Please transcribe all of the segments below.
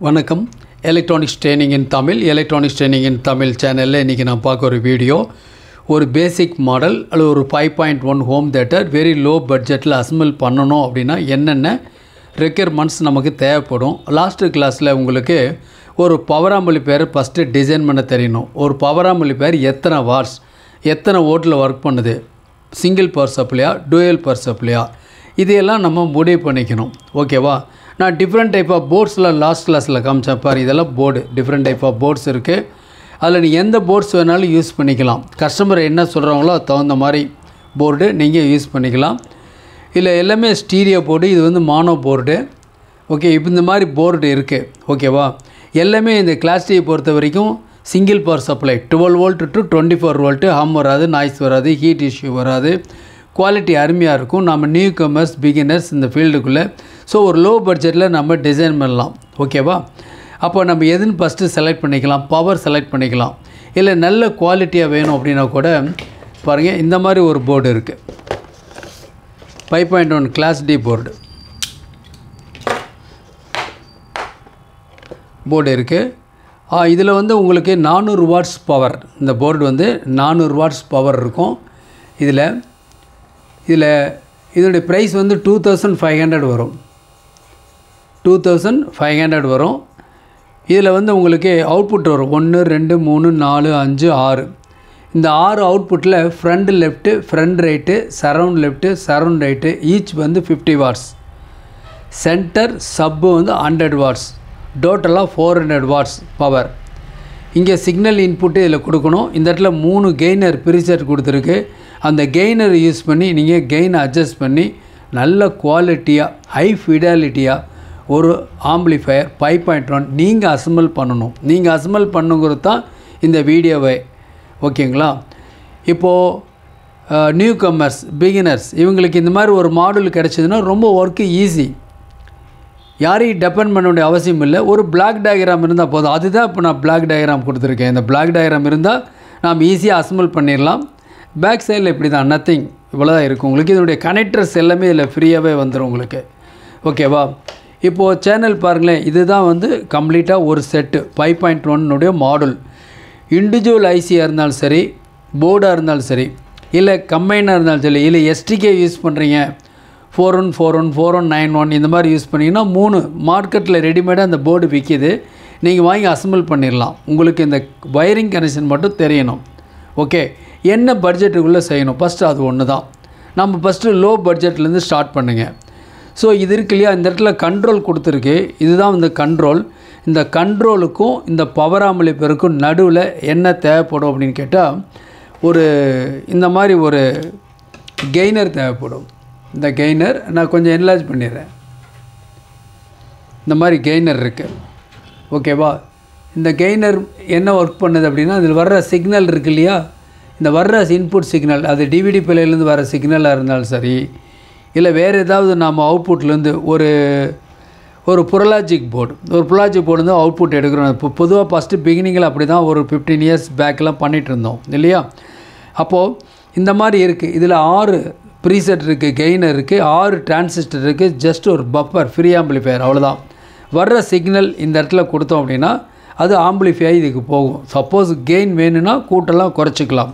வணக்கம். Electronics training இன் தமிழ் சேனலில் இன்றைக்கி நான் பார்க்க ஒரு வீடியோ, ஒரு பேசிக் மாடல் அல்லது ஒரு 5.1 ஹோம் தேட்டர் வெரி லோ பட்ஜெட்டில் அசம்பிள் பண்ணணும் அப்படின்னா என்னென்ன ரெக்யர்மெண்ட்ஸ் நமக்கு தேவைப்படும். லாஸ்ட்டு கிளாஸில் உங்களுக்கு ஒரு பவர் ஆம்பிளிஃபையர் ஃபஸ்ட்டு டிசைன் பண்ண தெரியணும். ஒரு பவர் ஆம்பிளிஃபையர் எத்தனை வாட்ஸ், எத்தனை வோல்ட்டில் ஒர்க் பண்ணுது, சிங்கிள் பவர் சப்ளையா, டூயல் பவர் சப்ளையா, இதையெல்லாம் நம்ம முடிவு பண்ணிக்கணும். ஓகேவா? நான் டிஃப்ரெண்ட் டைப் ஆஃப் போர்ட்ஸில் லாஸ்ட் கிளாஸில் காமிச்சேன் பாரு. இதெல்லாம் board, different type of boards இருக்குது. அதில் நீ எந்த போர்ட்ஸ் வேணாலும் யூஸ் பண்ணிக்கலாம். கஸ்டமர் என்ன சொல்கிறாங்களோ அது தகுந்த மாதிரி போர்டு நீங்கள் யூஸ் பண்ணிக்கலாம். இல்லை எல்லாமே ஸ்டீரியோ போர்டு, இது வந்து மானோ போர்டு. ஓகே, இப்போ இந்த மாதிரி போர்டு இருக்குது. ஓகேவா? எல்லாமே இந்த கிளாஸ் டியை பொறுத்த வரைக்கும் single power supply 12 volt to 24 volt, hum வராது, நாய்ஸ் வராது, ஹீட் இஷ்யூ வராது, குவாலிட்டி அருமையாக இருக்கும். நம்ம நியூ கமர்ஸ் பிகினர்ஸ் இந்த ஃபீல்டுக்குள்ளே, ஸோ ஒரு லோ பட்ஜெட்டில் நம்ம டிசைன் பண்ணலாம். ஓகேவா? அப்போ நம்ம எதுன்னு ஃபஸ்ட்டு செலக்ட் பண்ணிக்கலாம், பவர் செலக்ட் பண்ணிக்கலாம். இல்லை நல்ல குவாலிட்டியாக வேணும் அப்படின்னா கூட பாருங்கள், இந்த மாதிரி ஒரு போர்டு இருக்குது, 5.1 கிளாஸ் டி போர்டு இதில் வந்து உங்களுக்கு 400 வாட்ஸ் பவர், இந்த போர்டு வந்து 400 வாட்ஸ் பவர் இருக்கும். இதனுடைய ப்ரைஸ் வந்து 2500 வரும். 2500 வரும். இதில் வந்து உங்களுக்கு அவுட்புட் வரும் 1 2 3 4 5 6. இந்த 6 அவுட்புட்டில் front left, front right, surround left, surround right, each வந்து 50 வாட்ஸ். சென்டர் சப்பு வந்து 100 வாட்ஸ். டோட்டலாக 400 வாட்ஸ் பவர். இங்கே சிக்னல் இன்புட்டு இதில் கொடுக்கணும். இந்த இடத்துல 3 கெய்னர் ப்ரீசெட் கொடுத்துருக்கு. அந்த கெய்னர் யூஸ் பண்ணி நீங்கள் கெயினை அட்ஜஸ்ட் பண்ணி நல்ல குவாலிட்டியாக, ஹை ஃபிடாலிட்டியாக ஒரு ஆம்பிளிஃபையர் 5.1 நீங்கள் அசம்பிள் பண்ணணும். நீங்கள் அசம்பிள் பண்ணுங்கிறது தான் இந்த வீடியோவை. ஓகேங்களா? இப்போது நியூ கமர்ஸ் பிகினர்ஸ் இவங்களுக்கு இந்த மாதிரி ஒரு மாடல் கிடச்சிதுன்னா ரொம்ப ஒர்க்கு ஈஸி. யாரையும் டிபெண்ட் பண்ண வேண்டிய அவசியம் இல்லை. ஒரு பிளாக் டயக்ராம் இருந்தால் போதும். அதுதான் இப்போ நான் பிளாக் டயக்ராம் கொடுத்துருக்கேன். இந்த பிளாக் டயக்ராம் இருந்தால் நாம் ஈஸியாக அசம்பிள் பண்ணிடலாம். பேக் சைடில் இப்படி தான், நத்திங், இவ்வளோ தான் இருக்கும். உங்களுக்கு இதனுடைய கனெக்டர்ஸ் எல்லாமே இதில் ஃப்ரீயாகவே வந்துடும் உங்களுக்கு. ஓகேவா? இப்போது சேனல் பாருங்களேன், இதுதான் வந்து கம்ப்ளீட்டாக ஒரு செட்டு 5.1 மாடல். இண்டிவிஜுவல் ஐசியாக இருந்தாலும் சரி, போர்டாக இருந்தாலும் சரி, இல்லை கம்பைனாக இருந்தாலும் சரி, இல்லை எஸ்டிகே யூஸ் பண்ணுறீங்க, 4141 4191 இந்த மாதிரி யூஸ் பண்ணிங்கன்னா 3 மார்க்கெட்டில் ரெடிமேடாக அந்த போர்டு விற்கிது. நீங்கள் வாங்கி அசம்பிள் பண்ணிடலாம். உங்களுக்கு இந்த வயரிங் கனெக்ஷன் மட்டும் தெரியணும். ஓகே, என்ன பட்ஜெட்டுக்குள்ளே செய்யணும், ஃபஸ்ட்டு அது ஒன்று தான். நம்ம ஃபஸ்ட்டு லோ பட்ஜெட்லேருந்து ஸ்டார்ட் பண்ணுங்கள். ஸோ இது இருக்கு இல்லையா, இந்த இடத்துல கண்ட்ரோல் கொடுத்துருக்கு. இதுதான் இந்த கண்ட்ரோல். இந்த கண்ட்ரோலுக்கும் இந்த பவர் ஆம்பிளிஃபையருக்கும் நடுவில் என்ன தேவைப்படும் அப்படின்னு கேட்டால், இந்த மாதிரி ஒரு கெய்னர் தேவைப்படும். இந்த கெய்னர் நான் கொஞ்சம் என்லார்ஜ் பண்ணிடுறேன். இந்த மாதிரி கெய்னர் இருக்குது. ஓகேவா? இந்த கெய்னர் என்ன ஒர்க் பண்ணுது அப்படின்னா, அதில் வர்ற சிக்னல் இருக்குது இல்லையா, இந்த வர்ற இன்புட் சிக்னல், அது டிவிடி பிளேலேருந்து வர சிக்னலாக இருந்தாலும் சரி, இல்லை வேறு ஏதாவது நாம் அவுட்புட்லேருந்து ஒரு புரலாஜிக் போர்டு வந்து அவுட்புட் எடுக்கிறோம். இப்போ பொதுவாக ஃபஸ்ட்டு பிகினிங்கில் அப்படி தான் ஒரு 15 இயர்ஸ் பேக்கெலாம் பண்ணிகிட்டு இருந்தோம் இல்லையா. அப்போது இந்த மாதிரி இருக்குது. இதில் 6 ப்ரீசெட் இருக்குது, கெய்னர் இருக்குது, 6 டிரான்சிஸ்டர் இருக்குது, ஜஸ்ட் ஒரு பஃபர், ஃப்ரீ ஆம்பிளிஃபையர், அவ்வளோதான். வர்ற சிக்னல் இந்த இடத்துல கொடுத்தோம் அப்படின்னா அது ஆம்பிளிஃபை இதுக்கு போகும். சப்போஸ் கெயின் வேணும்னா கூட்டெல்லாம் குறைச்சிக்கலாம்.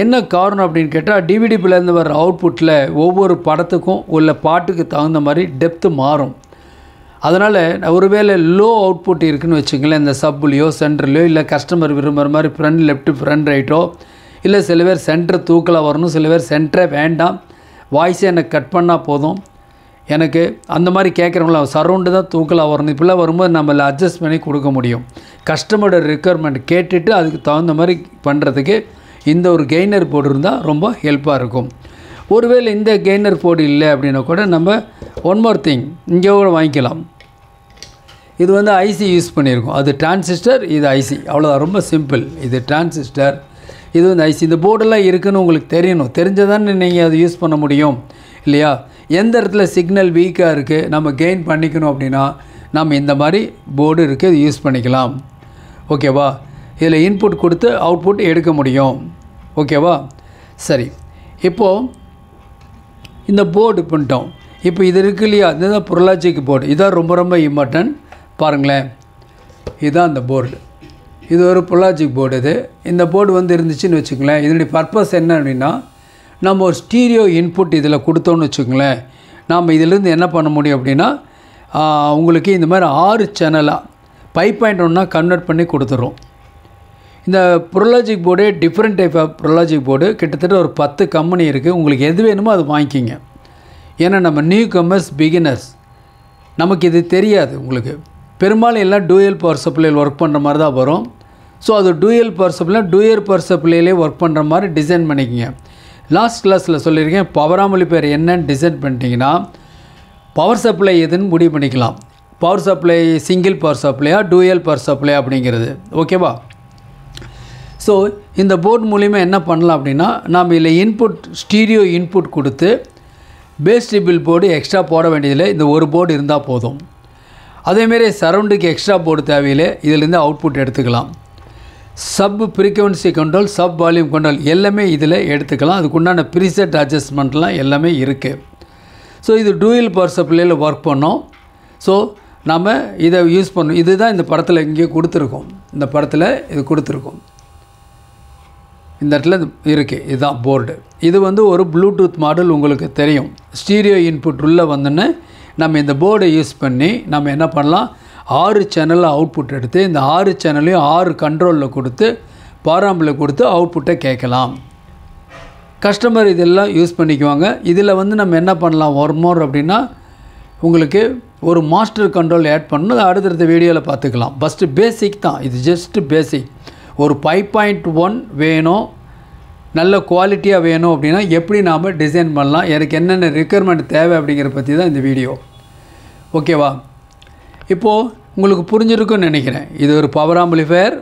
என்ன காரணம் அப்படின்னு கேட்டால், டிவிடி பிளேருந்து வர அவுட்புட்டில் ஒவ்வொரு படத்துக்கும் உள்ள பாட்டுக்கு தகுந்த மாதிரி டெப்த்து மாறும். அதனால் ஒருவேளை லோ அவுட்புட் இருக்குதுன்னு வச்சுங்களேன், இந்த சப்புலையோ சென்டர்லையோ, இல்லை கஸ்டமர் விரும்புகிற மாதிரி ஃப்ரண்ட் லெஃப்ட்டு ஃப்ரண்ட் ரைட்டோ, இல்லை சில பேர் சென்டர் தூக்கலாக வரணும், சில பேர் சென்டரே வேண்டாம், வாய்ஸை எனக்கு கட் பண்ணால் போதும், எனக்கு அந்த மாதிரி கேட்குறவங்கள சரௌண்டு தான் தூக்கலாக வரணும், இப்படிலாம் வரும்போது நம்மளை அட்ஜஸ்ட் பண்ணி கொடுக்க முடியும். கஸ்டமரோட ரெக்குயர்மெண்ட் கேட்டுட்டு அதுக்கு தகுந்த மாதிரி பண்ணுறதுக்கு இந்த ஒரு கெய்னர் போர்டு இருந்தால் ரொம்ப ஹெல்ப்பாக இருக்கும். ஒருவேளை இந்த கெய்னர் போர்டு இல்லை அப்படின்னா கூட நம்ம ஒன் மோர் திங் இங்கே கூட வாங்கிக்கலாம். இது வந்து ஐசி யூஸ் பண்ணியிருக்கோம். அது டிரான்சிஸ்டர், இது ஐசி, அவ்வளோதான். ரொம்ப சிம்பிள். இது டிரான்சிஸ்டர், இது வந்து ஐசி. இந்த போர்டெல்லாம் இருக்குதுன்னு உங்களுக்கு தெரியணும். தெரிஞ்சதானே நீங்கள் அதை யூஸ் பண்ண முடியும் இல்லையா. எந்த இடத்துல சிக்னல் வீக்காக இருக்குது, நம்ம கெயின் பண்ணிக்கணும் அப்படின்னா நம்ம இந்த மாதிரி போர்டு இருக்குது, இது யூஸ் பண்ணிக்கலாம். ஓகேவா? இதில் இன்புட் கொடுத்து அவுட்புட் எடுக்க முடியும். ஓகேவா? சரி, இப்போது இந்த போர்டு பண்ணிட்டோம். இப்போ இது இருக்கு இல்லையா, இதுதான் புரலாஜிக் போர்டு. இதான் ரொம்ப ரொம்ப இம்பார்ட்டன்ட். பாருங்களேன், இதுதான் அந்த போர்டு. இது ஒரு புல்லாஜிக் போர்டு. இந்த போர்டு வந்து இருந்துச்சுன்னு வச்சுக்கோங்களேன். இதனுடைய பர்பஸ் என்ன அப்படின்னா, நம்ம ஒரு ஸ்டீரியோ இன்புட் இதில் கொடுத்தோன்னு வச்சுக்கோங்களேன், நாம் இதிலேருந்து என்ன பண்ண முடியும் அப்படின்னா, உங்களுக்கு இந்த மாதிரி 6 சேனலாக 5.1 கன்வெர்ட் பண்ணி கொடுத்துரும். இந்த Pro Logic board different type of Pro Logic board, கிட்டத்தட்ட ஒரு 10 கம்பெனி இருக்குது. உங்களுக்கு எது வேணுமோ அது வாங்கிக்கிங்க. ஏன்னா நம்ம நியூ கமர்ஸ், பிகினர்ஸ், நமக்கு இது தெரியாது. உங்களுக்கு பெரும்பாலும் எல்லாம் டூயல் பவர் சப்ளையில் ஒர்க் பண்ணுற மாதிரி தான் வரும். ஸோ அது டூயல் பவர் சப்ளையிலே ஒர்க் பண்ணுற மாதிரி டிசைன் பண்ணிக்கிங்க. லாஸ்ட் கிளாஸில் சொல்லியிருக்கேன், பவர் ஆம்பிளிஃபையர் என்னன்னு டிசைன் பண்ணிட்டீங்கன்னா பவர் சப்ளை எதுன்னு முடிவு பண்ணிக்கலாம். பவர் சப்ளை சிங்கிள் பவர் சப்ளையா டூயல் பவர் சப்ளை அப்படிங்கிறது. ஓகேவா? ஸோ இந்த போர்டு மூலிமா என்ன பண்ணலாம் அப்படின்னா, நாம் இதில் இன்புட் ஸ்டீரியோ இன்புட் கொடுத்து பேஸ் ட்ரிபிள் போர்டு எக்ஸ்ட்ரா போட வேண்டியதில்லை. இந்த ஒரு போர்டு இருந்தால் போதும். அதேமாரி சரவுண்டுக்கு எக்ஸ்ட்ரா போர்டு தேவையில்லை. இதிலேருந்து அவுட்புட் எடுத்துக்கலாம். Sub frequency control, sub volume control எல்லாமே இதில் எடுத்துக்கலாம். அதுக்குண்டான ப்ரீசெட் அட்ஜஸ்ட்மெண்ட்லாம் எல்லாமே இருக்குது. ஸோ இது டூயல் பவர் சப்ளையில் ஒர்க் பண்ணோம். ஸோ நம்ம இதை யூஸ் பண்ணோம். இதுதான் இந்த படத்தில் இங்கே கொடுத்துருக்கோம். இந்த படத்தில் இது கொடுத்துருக்கோம். இந்த இடத்துல இருக்குது. இதுதான் போர்டு. இது வந்து ஒரு ப்ளூடூத் மாடல். உங்களுக்கு தெரியும், ஸ்டீரியோ இன்புட் உள்ளே வந்தோன்னே நம்ம இந்த போர்டை யூஸ் பண்ணி நம்ம என்ன பண்ணலாம், 6 சேனலில் அவுட்புட் எடுத்து இந்த 6 சேனலையும் 6 கண்ட்ரோலில் கொடுத்து பாராம்பில் கொடுத்து அவுட்புட்டை கேட்கலாம். கஸ்டமர் இதெல்லாம் யூஸ் பண்ணிக்குவாங்க. இதில் வந்து நம்ம என்ன பண்ணலாம், ஒரு மோர் அப்படின்னா உங்களுக்கு ஒரு மாஸ்டர் கண்ட்ரோல் ஆட் பண்ணணும். அதை அடுத்தடுத்த வீடியோவில் பார்த்துக்கலாம். ஃபஸ்ட்டு பேசிக் தான் இது, ஜஸ்ட்டு பேசிக். ஒரு 5.1 வேணும், நல்ல குவாலிட்டியாக வேணும் அப்படின்னா எப்படி நாம் டிசைன் பண்ணலாம், எனக்கு என்னென்ன ரிக்குயர்மெண்ட் தேவை அப்படிங்கிற பற்றி தான் இந்த வீடியோ. ஓகேவா? இப்போது உங்களுக்கு புரிஞ்சிருக்குன்னு நினைக்கிறேன். இது ஒரு பவர் ஆம்பிளிஃபையர்.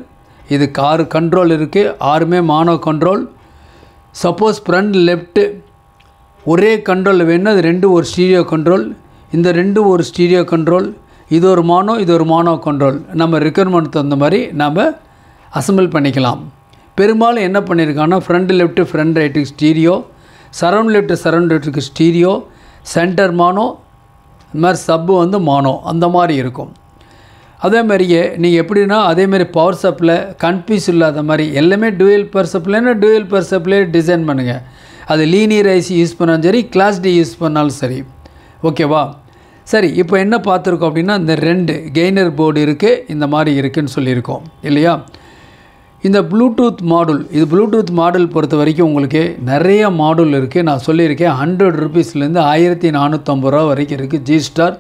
இது 6 கண்ட்ரோல் இருக்குது, 6மே மானோ கண்ட்ரோல். சப்போஸ் ஃப்ரண்ட் லெஃப்ட்டு ஒரே கண்ட்ரோல் வேணும், அது 2 ஒரு ஸ்டீரியோ கண்ட்ரோல், இந்த 2 ஒரு ஸ்டீரியோ கண்ட்ரோல், இது ஒரு மானோ, இது ஒரு மானோ கண்ட்ரோல். நம்ம ரிக்குயர்மெண்ட் தகுந்த மாதிரி நம்ம அசம்பிள் பண்ணிக்கலாம். பெரும்பாலும் என்ன பண்ணியிருக்காங்கன்னா, ஃப்ரண்ட் லெஃப்ட்டு ஃப்ரண்ட் ரைட்டுக்கு ஸ்டீரியோ, சரவுண்ட் ரைட்டுக்கு ஸ்டீரியோ, சென்டர் மானோ, இந்த மாதிரி சப்பு வந்து மானோ, அந்த மாதிரி இருக்கும். அதே மாதிரியே நீங்கள் எப்படின்னா அதேமாதிரி பவர் சப்ளை கன்ஃபியூஸ் இல்லாத மாதிரி எல்லாமே டூயல் பவர் சப்ளைன்னா டூயல் பவர் சப்ளை டிசைன் பண்ணுங்கள். அது லீனியர் ஐசி யூஸ் பண்ணாலும் சரி, கிளாஸ் டி யூஸ் பண்ணாலும் சரி. ஓகேவா? சரி, இப்போ என்ன பார்த்துருக்கோம் அப்படின்னா, இந்த 2 கெய்னர் போர்டு இருக்குது, இந்த மாதிரி இருக்குதுன்னு சொல்லியிருக்கோம் இல்லையா? இந்த ப்ளூடூத் மாடல், இது ப்ளூடூத் மாடல் பொறுத்த வரைக்கும் உங்களுக்கு நிறைய மாடல் இருக்குது. நான் சொல்லியிருக்கேன் 100 ரூபீஸ்லேருந்து 1450 ரூபா வரைக்கும் இருக்குது. G-Star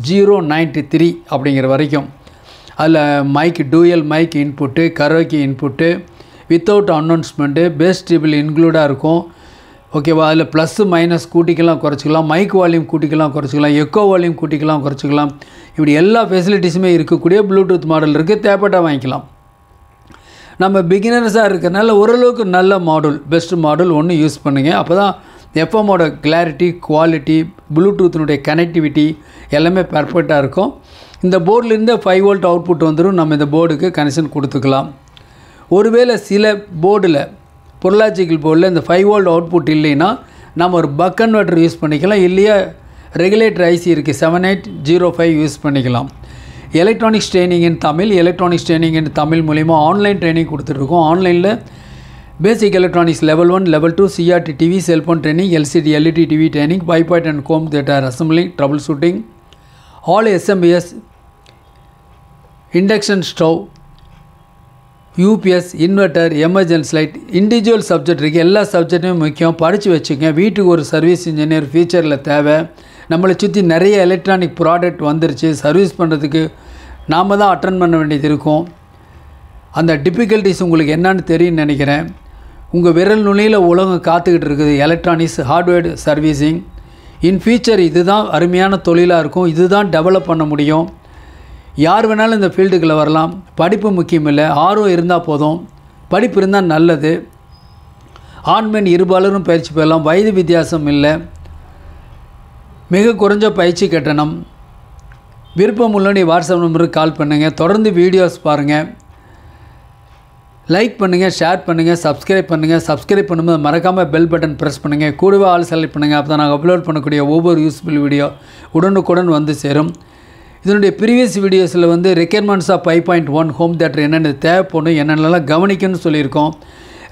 093 அப்படிங்கிற வரைக்கும். அதில் mic, dual mic input, karaoke input, without announcement, bass treble இன்க்ளூடாக இருக்கும். ஓகேவா? அதில் ப்ளஸ்ஸு மைனஸ் கூட்டிக்கலாம் குறைச்சிக்கலாம், மைக் வால்யூம் கூட்டிக்கலாம் குறைச்சிக்கலாம், எக்கோ வால்யூம் கூட்டிக்கலாம் குறைச்சிக்கலாம். இப்படி எல்லா ஃபெசிலிட்டிஸுமே இருக்கக்கூடிய ப்ளூடூத் மாடல் இருக்குது. தேவைப்பட்டால் வாங்கிக்கலாம். நம்ம பிகினர்ஸாக இருக்கிறனால ஓரளவுக்கு நல்ல மாடல், பெஸ்ட் மாடல் ஒன்று யூஸ் பண்ணுங்கள். அப்போ தான் எஃப்எம்மோட கிளாரிட்டி, குவாலிட்டி, ப்ளூடூத்தினுடைய கனெக்டிவிட்டி எல்லாமே பர்ஃபெக்டாக இருக்கும். இந்த போர்டிலேருந்து 5 வோல்ட் அவுட்புட் வந்துடும். நம்ம இந்த போர்டுக்கு கனெக்ஷன் கொடுத்துக்கலாம். ஒருவேளை சில போர்டில், புரோலாஜிக்கல் போர்டில் இந்த 5 வோல்ட் அவுட்புட் இல்லைன்னா நம்ம ஒரு பக் கன்வெர்ட்டர் யூஸ் பண்ணிக்கலாம். இல்லையா ரெகுலேட்டர் ஐசி இருக்குது 7805 யூஸ் பண்ணிக்கலாம். எலக்ட்ரானிக்ஸ் ட்ரைனிங் இன் தமிழ் மூலிமா ஆன்லைன் ட்ரைனிங் கொடுத்துட்ருக்கோம். ஆன்லைனில் basic electronics level 1, level 2, CRT TV, cellphone training, LCD LED TV training, பைபாட் and home theatre assembling, trouble shooting, all SMPS, induction stove, UPS, inverter, emergency light, individual subject இருக்குது. எல்லா சப்ஜெக்ட்டுமே முக்கியம், படித்து வச்சுக்கங்க. வீட்டுக்கு ஒரு சர்வீஸ் இன்ஜினியர் ஃபியூச்சரில் தேவை. நம்மளை சுற்றி நிறைய எலக்ட்ரானிக் ப்ராடக்ட் வந்துருச்சு. சர்வீஸ் பண்ணுறதுக்கு நாம் தான் அட்டன் பண்ண வேண்டியது இருக்கும். அந்த டிஃபிகல்ட்டிஸ் உங்களுக்கு என்னன்னு தெரியும்னு நினைக்கிறேன். உங்கள் விரல் நுனியில் உலகம் காத்துக்கிட்டு இருக்குது. Electronics hardware servicing in future இதுதான் அருமையான தொழிலாக இருக்கும். இதுதான் டெவலப் பண்ண முடியும். யார் வேணாலும் இந்த ஃபீல்டுக்குள்ளே வரலாம். படிப்பு முக்கியம் இல்லை, ஆர்வம் இருந்தால் போதும். படிப்பு இருந்தால் நல்லது. ஆண் பெண் இருபாலரும் பயிற்சி பெறலாம். வயது வித்தியாசம் இல்லை. மிக குறைஞ்ச பயிற்சி கட்டணம். விருப்பம் உள்ளவனே வாட்ஸ்அப் நம்பருக்கு கால் பண்ணுங்கள். தொடர்ந்து வீடியோஸ் பாருங்கள். லைக் பண்ணுங்கள், ஷேர் பண்ணுங்கள், சப்ஸ்கிரைப் பண்ணுங்கள். சப்ஸ்கிரைப் பண்ணும்போது மறக்காமல் பெல் பட்டன் ப்ரெஸ் பண்ணுங்கள். கூடவே ஆல் செலக்ட் பண்ணுங்கள். அப்போ தான் நாங்கள் அப்லோட் பண்ணக்கூடிய ஒவ்வொரு யூஸ்ஃபுல் வீடியோ உடனுக்குடன் வந்து சேரும். இதனுடைய ப்ரீவியஸ் வீடியோஸில் வந்து ரெக்யர்மெண்ட்ஸ் ஆஃப் 5.1 ஹோம் தியேட்டர் என்னென்ன தேவைப்படும் என்னென்னலாம் கவனிக்கணும்னு சொல்லியிருக்கோம்.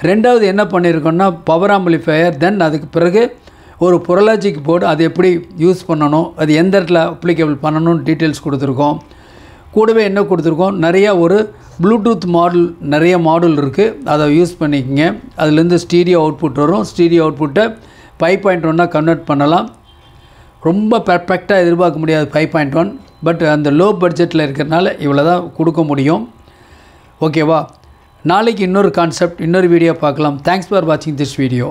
ரெண்டாவது என்ன பண்ணியிருக்கோம்னா பவர் ஆம்பிளிஃபையர், தென் அதுக்கு பிறகு ஒரு புரலாஜிக் போர்டு, அது எப்படி யூஸ் பண்ணணும், அது எந்த இடத்துல அப்ளிகேபிள் பண்ணணும்னு டீட்டெயில்ஸ் கொடுத்துருக்கோம். கூடவே என்ன கொடுத்துருக்கோம், நிறையா ஒரு ப்ளூடூத் மாடல், நிறைய மாடல் இருக்குது, அதை யூஸ் பண்ணிக்கங்க. அதுலேருந்து ஸ்டீரியோ அவுட்புட் வரும். ஸ்டீரியோ அவுட்புட்டை 5.1 கன்வெர்ட் பண்ணலாம். ரொம்ப பெர்ஃபெக்டாக எதிர்பார்க்க முடியாது 5.1, பட் அந்த லோ பட்ஜெட்டில் இருக்கிறனால இவ்வளோ தான் கொடுக்க முடியும். ஓகேவா? நாளைக்கு இன்னொரு கான்செப்ட், இன்னொரு வீடியோ பார்க்கலாம். தேங்க்ஸ் ஃபார் வாட்சிங் திஸ் வீடியோ.